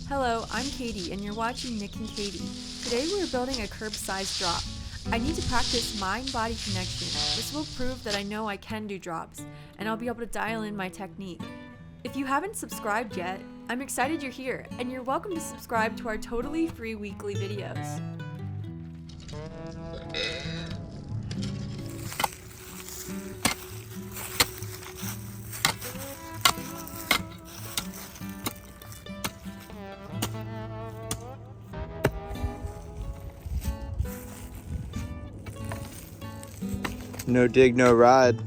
Hello, I'm Katie, and you're watching Nick and Katie. Today we're building a curb-sized drop. I need to practice mind-body connection. This will prove that I know I can do drops, and I'll be able to dial in my technique. If you haven't subscribed yet, I'm excited you're here, and you're welcome to subscribe to our totally free weekly videos. No dig, no ride.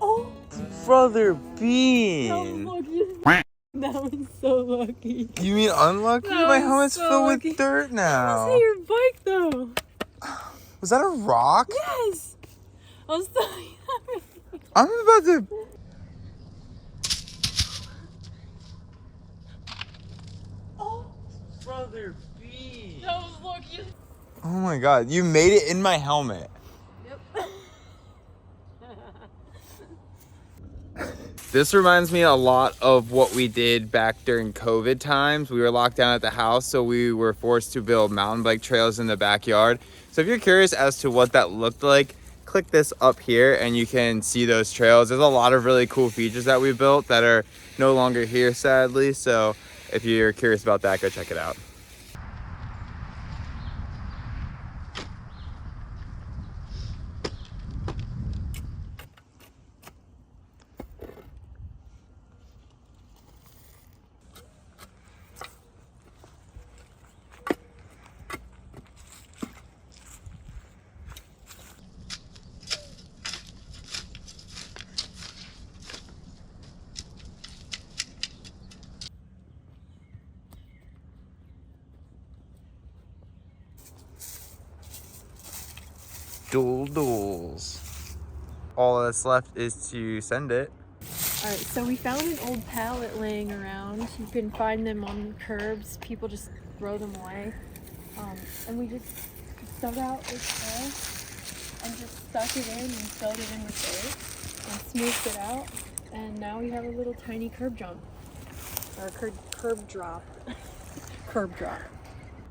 Oh, Brother that Bean. was lucky. That was so lucky. You mean unlucky? That My was helmet's so filled lucky. with dirt That now. was your bike, though. Was that a rock? Yes. I was so I'm about to... Oh, Brother Bean. that was lucky. Oh my god, you made it in my helmet. Yep. This reminds me a lot of what we did back during COVID times. We were locked down at the house, so we were forced to build mountain bike trails in the backyard. So if you're curious as to what that looked like, click this up here and you can see those trails. There's a lot of really cool features that we built that are no longer here, sadly. So if you're curious about that, go check it out. Duels. All that's left is to send it. Alright, so we found an old pallet laying around. You can find them on curbs. People just throw them away. And we just dug out this hole and just stuck it in and filled it in with dirt and smoothed it out. And now we have a little tiny curb jump. Or curb drop. Curb drop.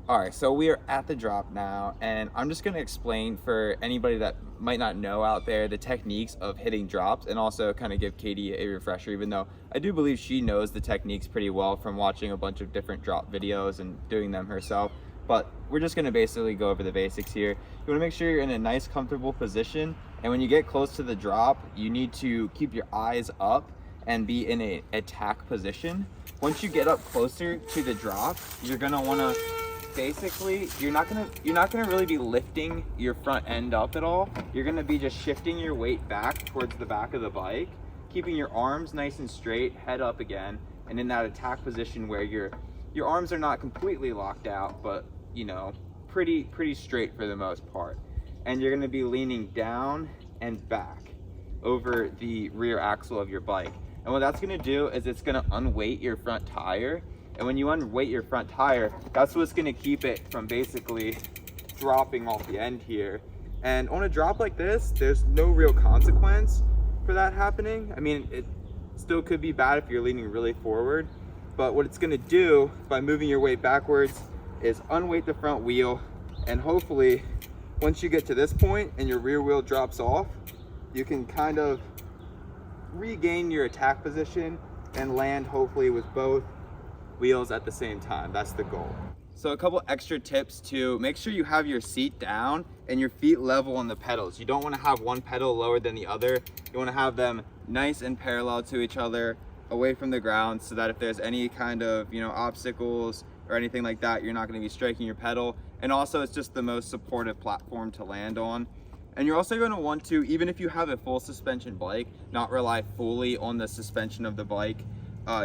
All right, so we are at the drop now, and I'm just gonna explain for anybody that might not know out there the techniques of hitting drops, and also kind of give Katie a refresher, even though I do believe she knows the techniques pretty well from watching a bunch of different drop videos and doing them herself. But we're just gonna basically go over the basics here. You wanna make sure you're in a nice, comfortable position, and when you get close to the drop, you need to keep your eyes up and be in a attack position. Once you get up closer to the drop, you're gonna wanna basically, you're not gonna really be lifting your front end up at all. You're gonna be just shifting your weight back towards the back of the bike, keeping your arms nice and straight, head up again, and in that attack position where your arms are not completely locked out, but you know, pretty straight for the most part. And you're gonna be leaning down and back over the rear axle of your bike. And what that's gonna do is it's gonna unweight your front tire. And when you unweight your front tire, that's what's gonna keep it from basically dropping off the end here. And on a drop like this, there's no real consequence for that happening. I mean, it still could be bad if you're leaning really forward, but what it's gonna do by moving your weight backwards is unweight the front wheel, and hopefully, once you get to this point and your rear wheel drops off, you can kind of regain your attack position and land hopefully with both wheels at the same time. That's the goal. So a couple extra tips to make sure you have your seat down and your feet level on the pedals. You don't want to have one pedal lower than the other. You want to have them nice and parallel to each other, away from the ground, so that if there's any kind of, you know, obstacles or anything like that, you're not going to be striking your pedal. And also it's just the most supportive platform to land on. And you're also going to want to, even if you have a full suspension bike, not rely fully on the suspension of the bike.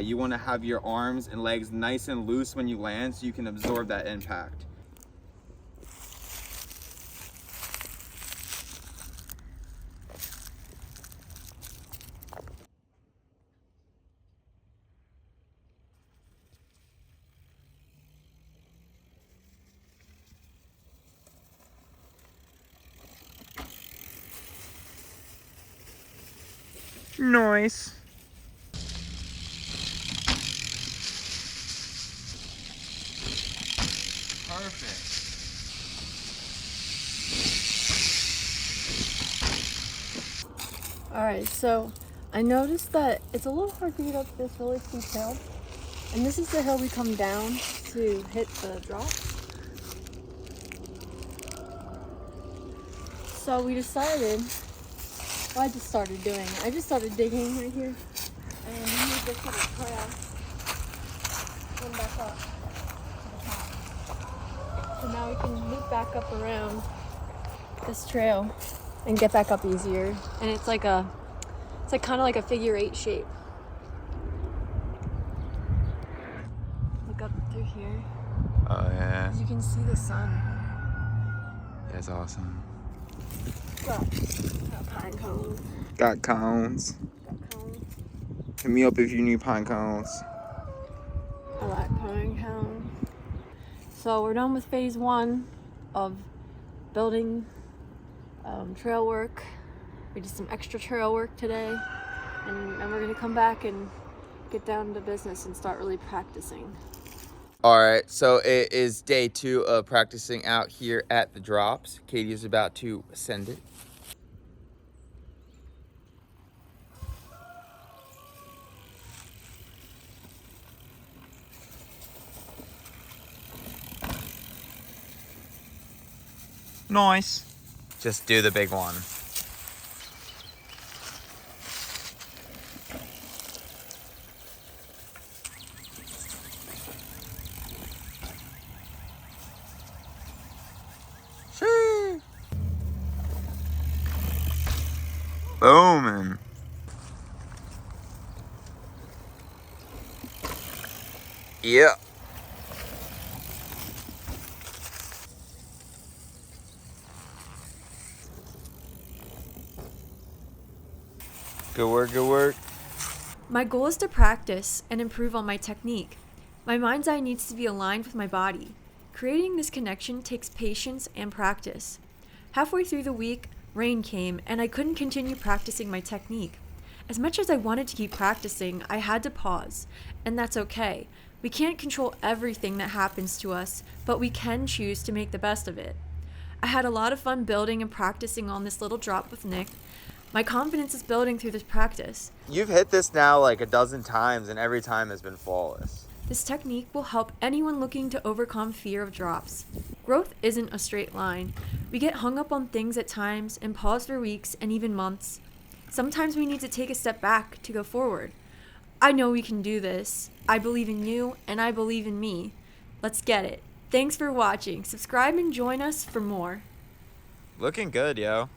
You want to have your arms and legs nice and loose when you land so you can absorb that impact. Nice. Perfect. Alright, so I noticed that it's a little hard to get up this really steep hill. And this is the hill we come down to hit the drop. So we decided, well, I just started doing it. I just started digging right here. And we made this little trail. Going back up to the top. So now we can loop back up around this trail and get back up easier. And it's like kind of like a figure 8 shape. Look up through here. Oh yeah. You can see the sun. That's awesome. Got pine cones. Got cones. Got cones. Hit me up if you need pine cones. I like pine cones. So we're done with phase 1 of building trail work. We did some extra trail work today, and then we're gonna come back and get down to business and start really practicing. All right, so it is day 2 of practicing out here at the drops. Katie is about to ascend it. Nice. Just do the big one. Booming. Yeah. Good work, good work. My goal is to practice and improve on my technique. My mind's eye needs to be aligned with my body. Creating this connection takes patience and practice. Halfway through the week, rain came and I couldn't continue practicing my technique. As much as I wanted to keep practicing, I had to pause, and that's okay. We can't control everything that happens to us, but we can choose to make the best of it. I had a lot of fun building and practicing on this little drop with Nick. My confidence is building through this practice. You've hit this now like a dozen times and every time has been flawless. This technique will help anyone looking to overcome fear of drops. Growth isn't a straight line. We get hung up on things at times and pause for weeks and even months. Sometimes we need to take a step back to go forward. I know we can do this. I believe in you and I believe in me. Let's get it. Thanks for watching. Subscribe and join us for more. Looking good, yo.